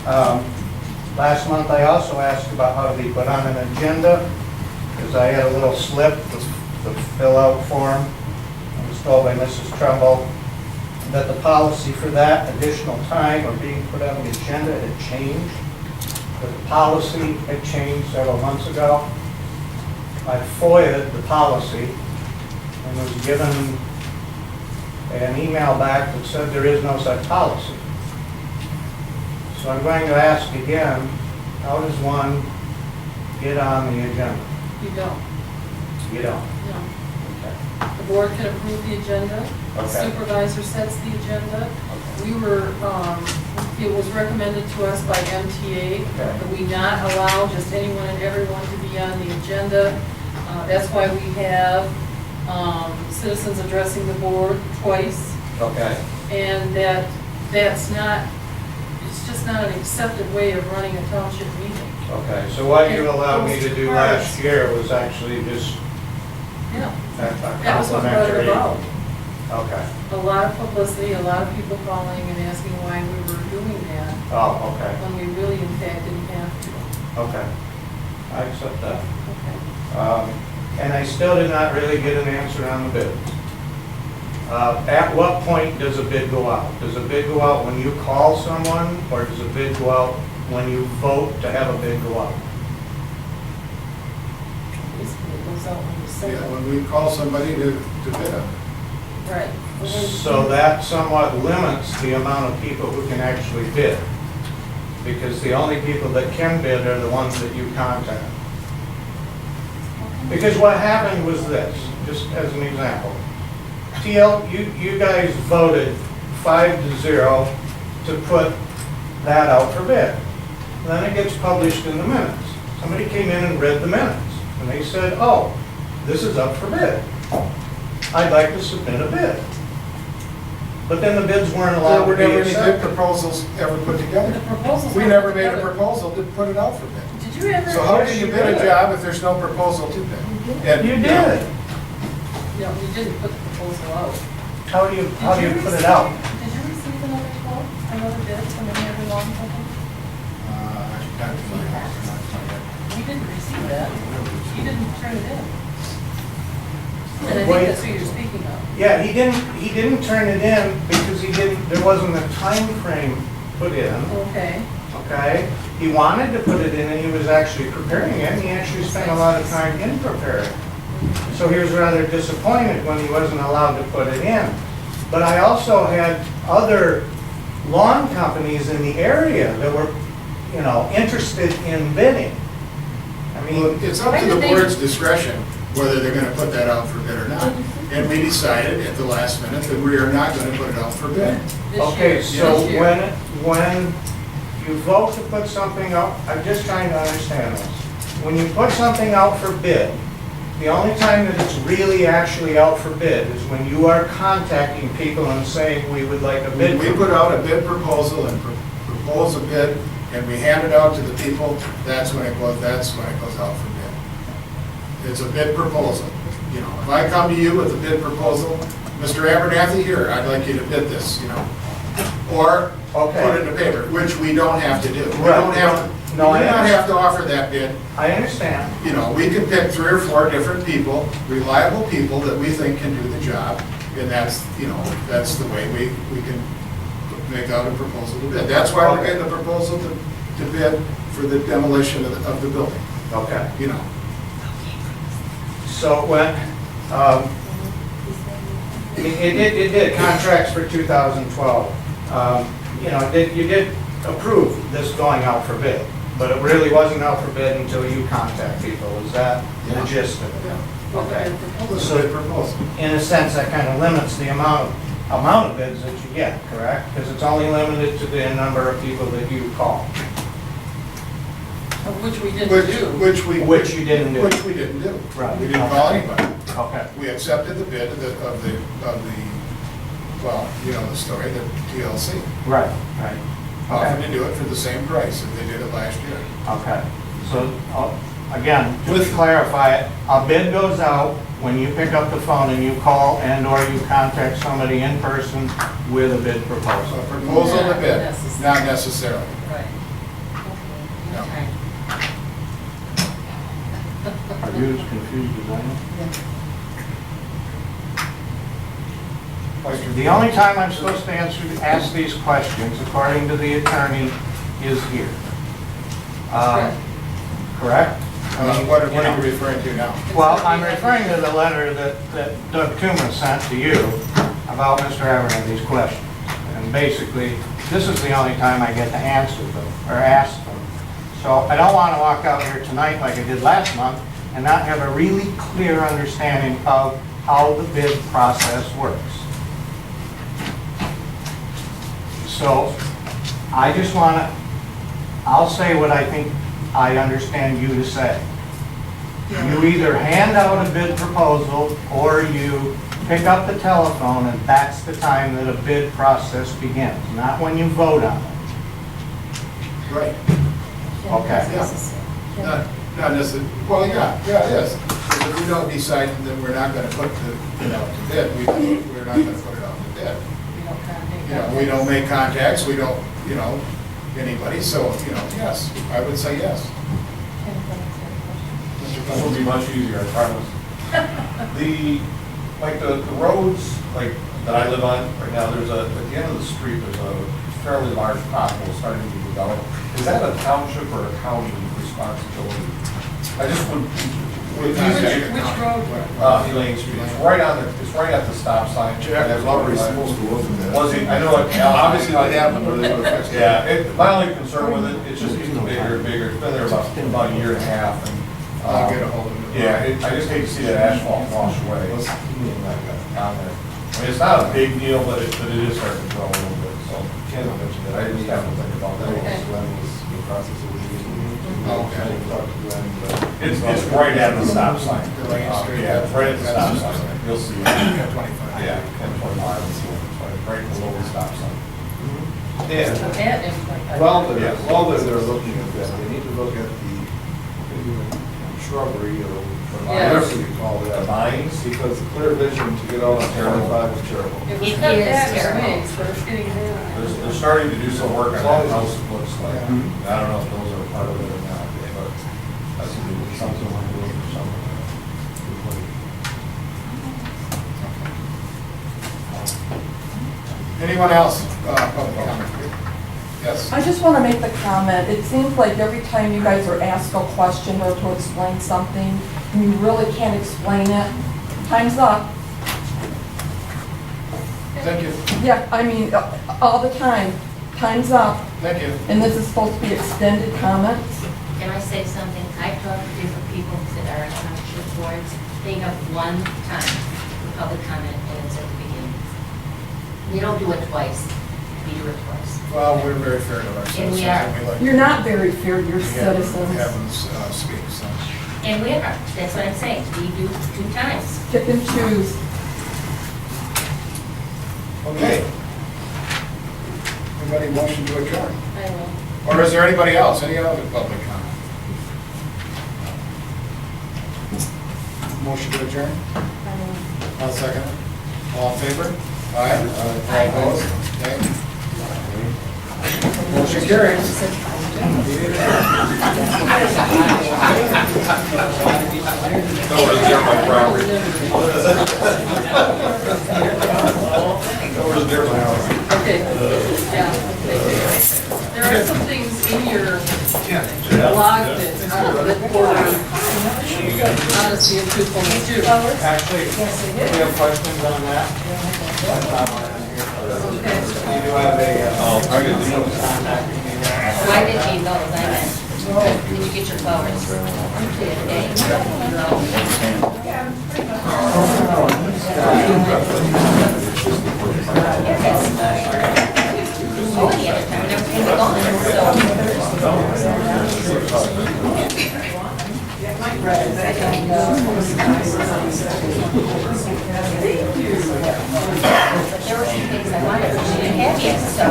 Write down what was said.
Last month, I also asked about how to be put on an agenda, because I had a little slip, the fill-out form. I was told by Mrs. Trumbull that the policy for that additional time of being put on the agenda had changed. The policy had changed several months ago. I FOIA'd the policy and was given an email back that said there is no such policy. So I'm going to ask again, how does one get on the agenda? You don't. You don't? No. Okay. The board can approve the agenda. The Okay. supervisor sets the agenda. Okay. We were, it was recommended to us by MTA that we not allow just anyone and everyone to be on the agenda. That's why we have citizens addressing the board twice. Okay. And that's not, it's just not an accepted way of running a township meeting. Okay, so what you allowed me to do last year was actually just Yeah, a that was what brought it complimentary. about. Okay. A lot of publicity, a lot of people calling and asking why we were doing that, Oh, okay. when we really in fact didn't have to. Okay. I accept that. Okay. And I still did not really get an answer on the bid. At what point does a bid go out? Does a bid go out when you call someone, or does a bid go out when you vote to have a bid go out? Basically, it goes out when you say Yeah, it. when we call somebody to bid on. Right. So that somewhat limits the amount of people who can actually bid. Because the only people that can bid are the ones that you contact. Because what happened was this, just as an example. TL, you guys voted 5-0 to put that out for bid. Then it gets published in the minutes. Somebody came in and read the minutes, and they said, oh, this is up for bid. I'd like to submit a bid. But then the bids weren't There allowed were to be never any bid accepted. proposals ever put The together. proposals. We weren't never put made a together. proposal to put it out for bid. Did you ever? So how Yes, can you you bid a did. job if there's no proposal to bid? And, You know, did. No, we didn't put the proposal out. How do you put it receive- out? Did you receive another quote, another bid from the Henry Lawn Company? not to my house, not to my head. You didn't receive that. You didn't turn it in. And I think Wait. that's who you're speaking of. Yeah, he didn't turn it in because there wasn't a time frame put in, Okay. okay? He wanted to put it in and he was actually preparing it, and he actually spent a lot of time in preparing. So he was rather disappointed when he wasn't allowed to put it in. But I also had other lawn companies in the area that were, interested in bidding. I Well, mean, it's up to the board's discretion whether they're gonna put that out for bid or not. And we decided at the last minute that we are not gonna put it out for bid. This okay, year. so This year. when you vote to put something out, I'm just trying to understand this. When you put something out for bid, the only time that it's really actually out for bid is when you are contacting people and saying, we would like a bid. We put out a bid proposal and propose a bid, and we hand it out to the people, that's when it goes out for bid. It's a bid proposal. If I come to you with a bid proposal, Mr. Abernathy, here, I'd like you to bid this, or Okay. put it in the paper, which we don't have to do. We Right. don't have to, No, we I do not understand. have to offer that bid. I understand. We can pick 3 or 4 different people, reliable people that we think can do the job, and that's the way we can make out a proposal to bid. That's why we're getting a proposal to bid for the demolition of the building, Okay. you know. So when, it did contracts for 2012. You did approve this going out for bid, but it really wasn't out for bid until you contact people. Is that the Yeah. gist of it? Yeah. Okay. It's a bid proposal. In a sense, that kind of limits the amount of bids that you get, correct? Because it's only limited to the number of people that you call, Which we didn't do. Which we didn't do. Right. We didn't call anybody. Okay. We accepted the bid of the well, the story, the TLC. Right. Offered Okay. to do it for the same price that they did it last year. Okay. So, again, just to clarify it, a bid goes out when you pick up the phone and you call and/or you contact somebody in person with a bid A proposal. proposal to Not bid, necessarily. not necessarily. Right. Yeah. Are you as confused as I am? The only time I'm supposed to ask these questions, according to the attorney, is here. Correct? What are you referring to now? Well, I'm referring to the letter that Doug Tuma sent to you about Mr. Abernathy's questions. And basically, this is the only time I get to answer them, or ask them. So I don't want to walk out here tonight like I did last month and not have a really clear understanding of how the bid process works. So I just want to, I'll say what I think I understand you to say. You either hand out a bid proposal or you pick up the telephone, and that's the time that a bid process begins, not when you vote on it. Right. Okay. Not necessarily, well, yeah, it is. Because if we don't decide, then we're not gonna put it out to bid, we're not gonna put it out to bid. We don't make contacts, we don't, anybody, so, yes, I would say yes. This will be much easier, I promise. The roads, like, that I live on right now, at the end of the street, there's a fairly large pothole starting to be developed. Is that a township or a county responsibility? I just would. Which road? Elaine Street, it's right at the stop sign. Jack Lovery's supposed to open that. Was he, I know it, obviously it happened, but it would affect. Yeah, my only concern with it, it's just getting bigger and bigger, it's been there about a year and a half, and. I'll get a hold of it. Yeah, I just hate to see that asphalt wash away on there. I mean, it's not a big deal, but it is starting to grow a little bit, so. Can't mention that, I just have to think about that. Okay. It's right at the stop sign. Elaine Street. Yeah, it's right at the stop sign. You'll see it. 25. Yeah, 1025, it's right below the stop sign. Yeah, Well, while they're looking at that, they need to look at the shrubbery or whatever you call The that. vines, Because the clear vision to get out on 25 is terrible. It was It not is that terrible. space, but it's getting there. they're starting to do some work on that house, it looks like. Yeah. I don't know if those are part of it or not, but that's something we're doing for something. Anyone else? Public comment? Yes. I just want to make the comment, it seems like every time you guys are asked a question or to explain something, and you really can't explain it, time's up. Thank you. Yeah, I mean, all the time, time's up, Thank you. and this is supposed to be extended comments. Can I say something? I've talked to different people that are on township boards. They have one time for public comment, and it's at the beginning. We don't do it twice. We do it twice. Well, we're very fair to our citizens. we are. We like You're not very fair to your to have citizens. them speak, so. And we are. That's what I'm saying. We do 2 times. Pick and choose. Okay. Anybody motion to adjourn? I will. Or is there anybody else, any other public comment? Motion to adjourn? I'll second it. All in favor? Aye. Aye. Opposed? Okay. Motion carries. Don't really care my property. Over there, my house. Okay, yeah, okay. There are some things in your blog that border honesty and truthfulness too. Actually, we have questions on that. Okay. You do have a, I get the- contact me there. Oh, I didn't mean those. I meant, did you get your flowers? Okay. Oh, the other time, never came along, but there were some things I wanted, but she didn't have yet, so.